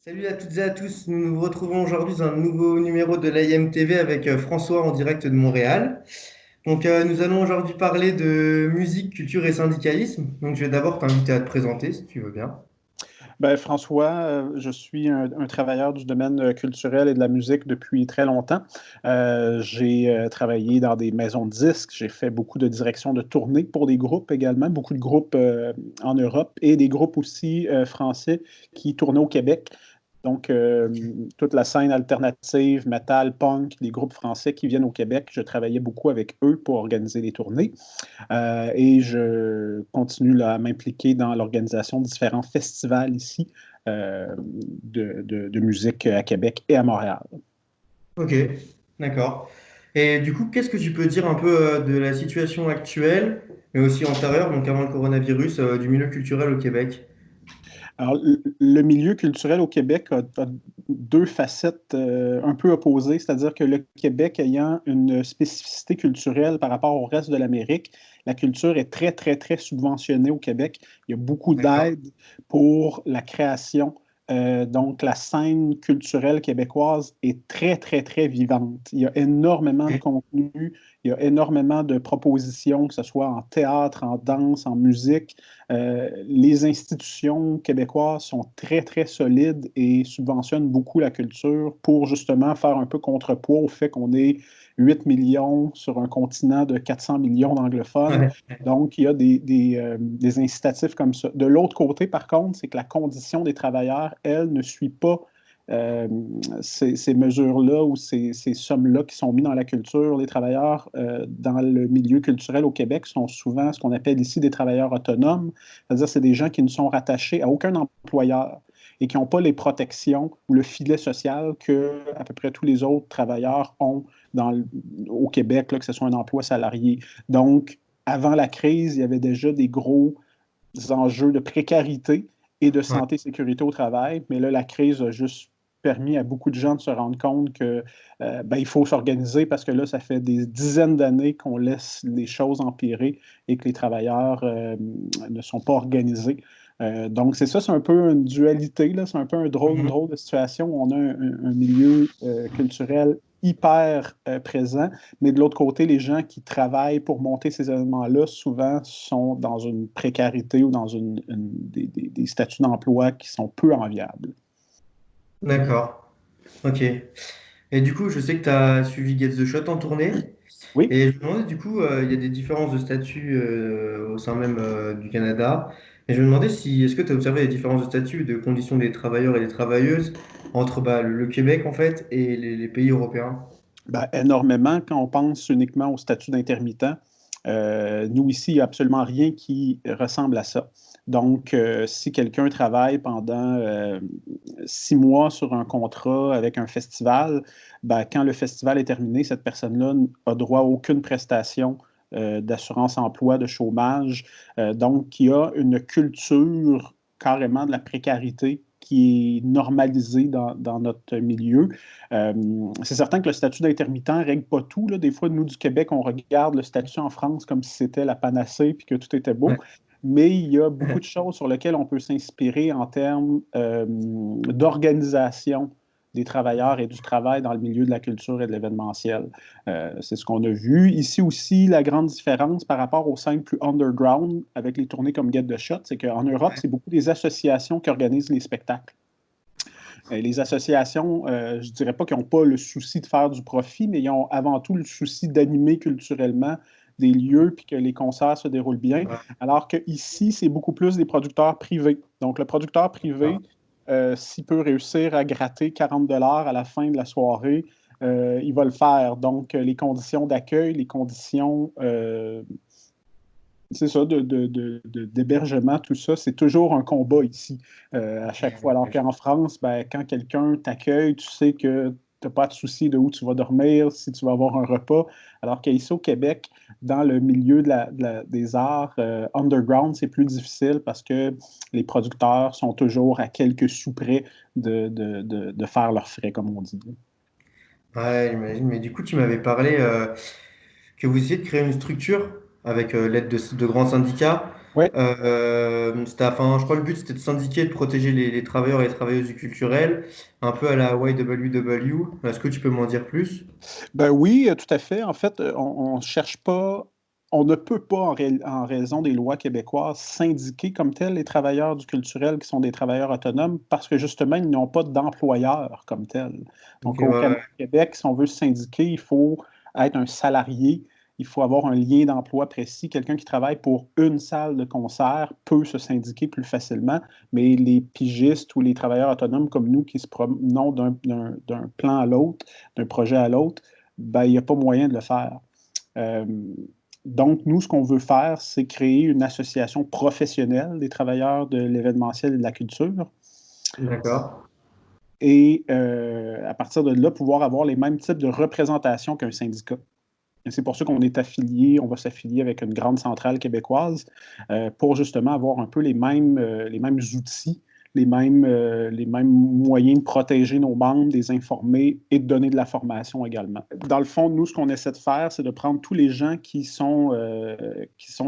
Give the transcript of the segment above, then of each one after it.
Salut à toutes et à tous, nous nous retrouvons aujourd'hui dans un nouveau numéro de l'AIM-TV avec François en direct de Montréal. Nous allons aujourd'hui parler de musique, culture et syndicalisme. Donc je vais d'abord t'inviter à te présenter si tu veux bien. Ben, François, je suis un travailleur du domaine culturel et de la musique depuis très longtemps. J'ai travaillé dans des maisons de disques, j'ai fait beaucoup de direction de tournée pour des groupes également, beaucoup de groupes en Europe et des groupes aussi français qui tournaient au Québec. Donc, toute la scène alternative, metal, punk, les groupes français qui viennent au Québec, je travaillais beaucoup avec eux pour organiser les tournées. Et je continue là, à m'impliquer dans l'organisation de différents festivals ici de musique à Québec et à Montréal. Ok, d'accord. Et du coup, qu'est-ce que tu peux dire un peu de la situation actuelle, mais aussi antérieure, donc avant le coronavirus, du milieu culturel au Québec? Alors, le milieu culturel au Québec a deux facettes un peu opposées, c'est-à-dire que le Québec ayant une spécificité culturelle par rapport au reste de l'Amérique, la culture est très, très, très subventionnée au Québec. Il y a beaucoup D'accord. d'aide pour la création. Donc, la scène culturelle québécoise est très, très, très vivante. Il y a énormément de contenu, il y a énormément de propositions, que ce soit en théâtre, en danse, en musique. Les institutions québécoises sont très, très solides et subventionnent beaucoup la culture pour justement faire un peu contrepoids au fait qu'on est 8 millions sur un continent de 400 millions d'anglophones. Ouais. Donc, il y a des incitatifs comme ça. De l'autre côté, par contre, c'est que la condition des travailleurs, elle, ne suit pas euh, ces mesures-là ou ces sommes-là qui sont mises dans la culture. Les travailleurs dans le milieu culturel au Québec sont souvent ce qu'on appelle ici des travailleurs autonomes, c'est-à-dire c'est des gens qui ne sont rattachés à aucun employeur et qui n'ont pas les protections ou le filet social que à peu près tous les autres travailleurs ont dans, au Québec, là, que ce soit un emploi salarié. Donc, avant la crise, il y avait déjà des gros enjeux de précarité et de Ouais. santé et sécurité au travail, mais là, la crise a juste permis à beaucoup de gens de se rendre compte que ben, il faut s'organiser parce que là, ça fait des dizaines d'années qu'on laisse les choses empirer et que les travailleurs ne sont pas organisés. Donc, c'est ça, c'est un peu une dualité, là, c'est un peu une Mhm. drôle de situation. On a un milieu culturel hyper présent, mais de l'autre côté, les gens qui travaillent pour monter ces événements-là, souvent sont dans une précarité ou dans des statuts d'emploi qui sont peu enviables. D'accord. Ok. Et du coup, je sais que tu as suivi Get the Shot en tournée. Oui. Et je me demandais, du coup, il y a des différences de statut au sein même du Canada. Et je me demandais si, est-ce que tu as observé les différences de statut et de conditions des travailleurs et des travailleuses entre le Québec, en fait, et les pays européens? Ben, énormément quand on pense uniquement au statut d'intermittent. Nous, ici, il n'y a absolument rien qui ressemble à ça. Donc, si quelqu'un travaille pendant 6 mois sur un contrat avec un festival, ben, quand le festival est terminé, cette personne-là a droit à aucune prestation d'assurance emploi, de chômage. Donc, il y a une culture carrément de la précarité qui est normalisée dans notre milieu. Euh, c'est certain que le statut d'intermittent ne règle pas tout, là. Des fois, nous, du Québec, on regarde le statut en France comme si c'était la panacée puis que tout était beau. Ouais. Mais il y a beaucoup de choses sur lesquelles on peut s'inspirer en termes d'organisation des travailleurs et du travail dans le milieu de la culture et de l'événementiel. C'est ce qu'on a vu. Ici aussi, la grande différence par rapport aux scènes plus underground avec les tournées comme Get the Shot, c'est qu'en Europe, c'est beaucoup des associations qui organisent les spectacles. Les associations, je ne dirais pas qu'ils n'ont pas le souci de faire du profit, mais ils ont avant tout le souci d'animer culturellement des lieux puis que les concerts se déroulent bien. Ouais. Alors qu'ici, c'est beaucoup plus des producteurs privés. Donc, le producteur privé, s'il peut réussir à gratter 40 à la fin de la soirée, il va le faire. Donc, les conditions d'accueil, les conditions c'est ça, d'hébergement, tout ça, c'est toujours un combat ici, à chaque fois. Alors qu'en France, ben, quand quelqu'un t'accueille, tu sais que tu n'as pas de souci de où tu vas dormir, si tu vas avoir un repas. Alors qu'ici au Québec, dans le milieu des arts underground, c'est plus difficile parce que les producteurs sont toujours à quelques sous près de faire leurs frais, comme on dit. Ouais, j'imagine. Mais du coup, tu m'avais parlé que vous essayez de créer une structure avec l'aide de grands syndicats. Oui, Enfin, je crois que le but c'était de syndiquer, de protéger les travailleurs et les travailleuses du culturel, un peu à la YWW. Est-ce que tu peux m'en dire plus? ben oui, tout à fait. En fait, on cherche pas, on ne peut pas, en raison des lois québécoises, syndiquer comme tel les travailleurs du culturel qui sont des travailleurs autonomes parce que justement, ils n'ont pas d'employeur comme tel. Ok, Donc, ouais, ouais. Au Québec, si on veut se syndiquer, il faut être un salarié, il faut avoir un lien d'emploi précis. Quelqu'un qui travaille pour une salle de concert peut se syndiquer plus facilement, mais les pigistes ou les travailleurs autonomes comme nous qui se promenons d'un plan à l'autre, d'un projet à l'autre, ben, il n'y a pas moyen de le faire. Euh, donc, nous, ce qu'on veut faire, c'est créer une association professionnelle des travailleurs de l'événementiel et de la culture D'accord. et à partir de là, pouvoir avoir les mêmes types de représentation qu'un syndicat. Et c'est pour ça qu'on est affilié, on va s'affilier avec une grande centrale québécoise pour justement avoir un peu les mêmes outils, les mêmes moyens de protéger nos membres, de les informer et de donner de la formation également. Dans le fond, nous, ce qu'on essaie de faire, c'est de prendre tous les gens qui sont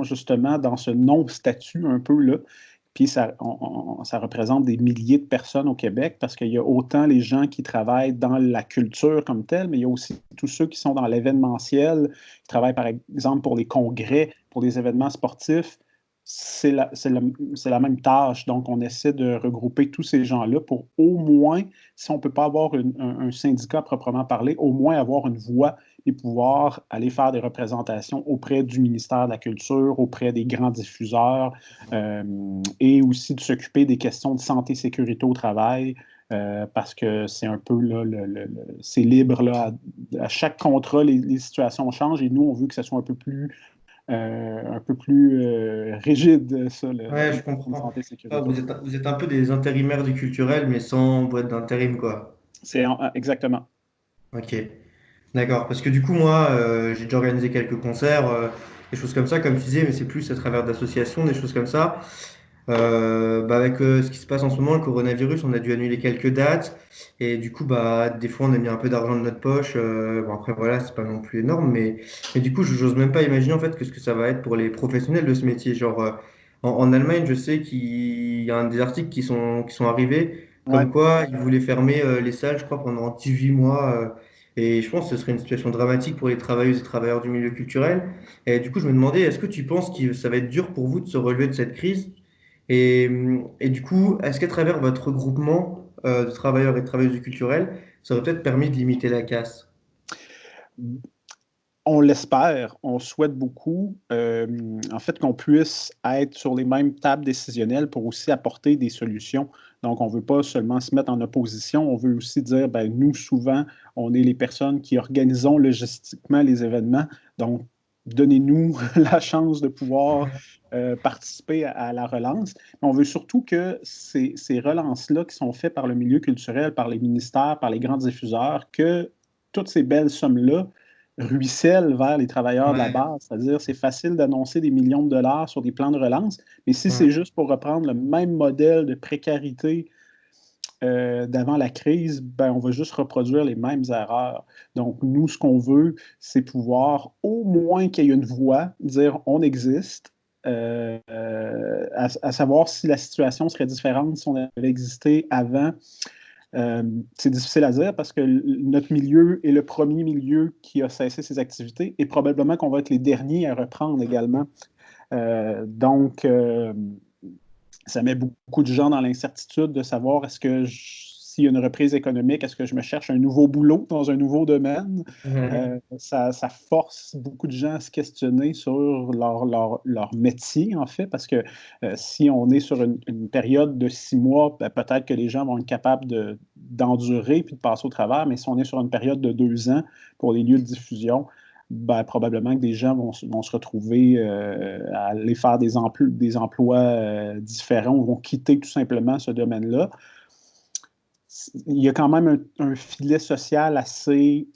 justement dans ce non-statut un peu là, puis ça représente des milliers de personnes au Québec parce qu'il y a autant les gens qui travaillent dans la culture comme telle, mais il y a aussi tous ceux qui sont dans l'événementiel, qui travaillent par exemple pour les congrès, pour les événements sportifs. C'est la même tâche. Donc, on essaie de regrouper tous ces gens-là pour au moins, si on ne peut pas avoir un syndicat à proprement parler, au moins avoir une voix et pouvoir aller faire des représentations auprès du ministère de la Culture, auprès des grands diffuseurs, et aussi de s'occuper des questions de santé et sécurité au travail, parce que c'est un peu là, c'est libre là, à chaque contrat, les situations changent et nous, on veut que ce soit un peu plus rigide, ça, Ouais, les je questions de comprends. santé et Ah, sécurité au travail. vous êtes un peu des intérimaires du culturel, mais sans boîte d'intérim, quoi. Exactement. Ok. D'accord, parce que du coup, moi, j'ai déjà organisé quelques concerts, des choses comme ça, comme tu disais, mais c'est plus à travers d'associations, des choses comme ça. Avec ce qui se passe en ce moment, le coronavirus, on a dû annuler quelques dates, et du coup, bah, des fois, on a mis un peu d'argent de notre poche. Bon, après, voilà, c'est pas non plus énorme, mais du coup, je n'ose même pas imaginer en fait que ce que ça va être pour les professionnels de ce métier. Genre, en Allemagne, je sais qu'il y a des articles qui sont arrivés, Ouais. comme quoi ils voulaient fermer les salles, je crois, pendant 18 mois. Et je pense que ce serait une situation dramatique pour les travailleuses et travailleurs du milieu culturel. Et du coup, je me demandais, est-ce que tu penses que ça va être dur pour vous de se relever de cette crise? Et du coup, est-ce qu'à travers votre regroupement de travailleurs et de travailleuses du culturel, ça aurait peut-être permis de limiter la casse? On l'espère, on souhaite beaucoup, en fait, qu'on puisse être sur les mêmes tables décisionnelles pour aussi apporter des solutions. Donc, on ne veut pas seulement se mettre en opposition, on veut aussi dire, ben, nous, souvent, on est les personnes qui organisons logistiquement les événements. Donc, donnez-nous la chance de pouvoir participer à la relance. Mais on veut surtout que ces relances-là qui sont faites par le milieu culturel, par les ministères, par les grands diffuseurs, que toutes ces belles sommes-là ruisselle vers les travailleurs de la Ouais, base. C'est-à-dire, c'est facile d'annoncer des millions de dollars sur des plans de relance, mais si ouais. c'est juste pour reprendre le même modèle de précarité d'avant la crise, ben, on va juste reproduire les mêmes erreurs. Donc, nous, ce qu'on veut, c'est pouvoir au moins qu'il y ait une voix, dire on existe, à savoir si la situation serait différente si on avait existé avant. C'est difficile à dire parce que notre milieu est le premier milieu qui a cessé ses activités et probablement qu'on va être les derniers à reprendre également. Donc, ça met beaucoup de gens dans l'incertitude de savoir s'il y a une reprise économique, est-ce que je me cherche un nouveau boulot dans un nouveau domaine? Ça force beaucoup de gens à se questionner sur leur métier, en fait, parce que si on est sur une période de 6 mois, ben, peut-être que les gens vont être capables d'endurer puis de passer au travers, mais si on est sur une période de 2 ans pour les lieux de diffusion, ben, probablement que des gens vont se retrouver à aller faire des emplois différents ou vont quitter tout simplement ce domaine-là. Il y a quand même un filet social assez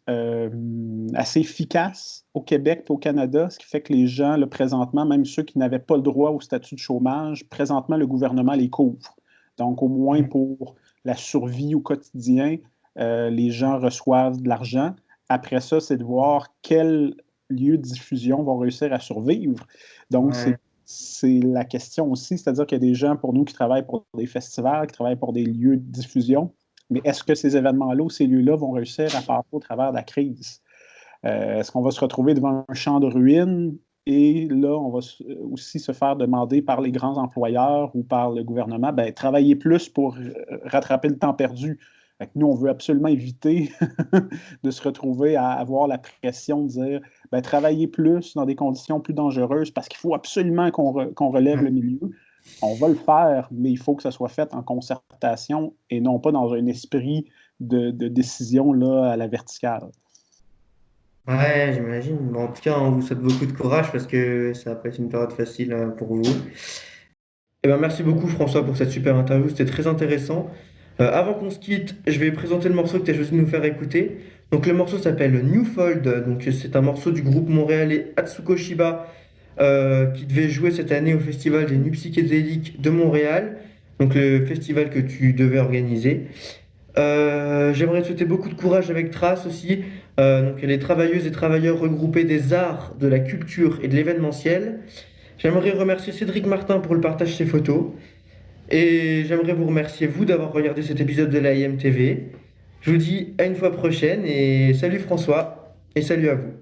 efficace au Québec et au Canada, ce qui fait que les gens, là, présentement, même ceux qui n'avaient pas le droit au statut de chômage, présentement, le gouvernement les couvre. Donc, au moins pour la survie au quotidien, les gens reçoivent de l'argent. Après ça, c'est de voir quels lieux de diffusion vont réussir à survivre. Donc, Ouais. c'est la question aussi, c'est-à-dire qu'il y a des gens pour nous qui travaillent pour des festivals, qui travaillent pour des lieux de diffusion, mais est-ce que ces événements-là ou ces lieux-là vont réussir à passer au travers de la crise? Est-ce qu'on va se retrouver devant un champ de ruines et là, on va aussi se faire demander par les grands employeurs ou par le gouvernement, ben, travailler plus pour rattraper le temps perdu. Fait que nous, on veut absolument éviter de se retrouver à avoir la pression de dire ben, travailler plus dans des conditions plus dangereuses parce qu'il faut absolument qu'on relève le milieu. On va le faire, mais il faut que ça soit fait en concertation et non pas dans un esprit de décision là, à la verticale. Ouais, j'imagine. Bon, en tout cas, on vous souhaite beaucoup de courage parce que ça va pas être une période facile pour vous. Eh ben, merci beaucoup François pour cette super interview, c'était très intéressant. Avant qu'on se quitte, je vais présenter le morceau que tu as choisi de nous faire écouter. Donc le morceau s'appelle Newfold, donc c'est un morceau du groupe montréalais Atsuko Shiba qui devait jouer cette année au Festival des Nuits Psychédéliques de Montréal, donc le festival que tu devais organiser. J'aimerais te souhaiter beaucoup de courage avec Trace aussi, donc les travailleuses et travailleurs regroupés des arts, de la culture et de l'événementiel. J'aimerais remercier Cédric Martin pour le partage de ses photos. Et j'aimerais vous remercier, vous, d'avoir regardé cet épisode de la IMTV. Je vous dis à une fois prochaine et salut François et salut à vous.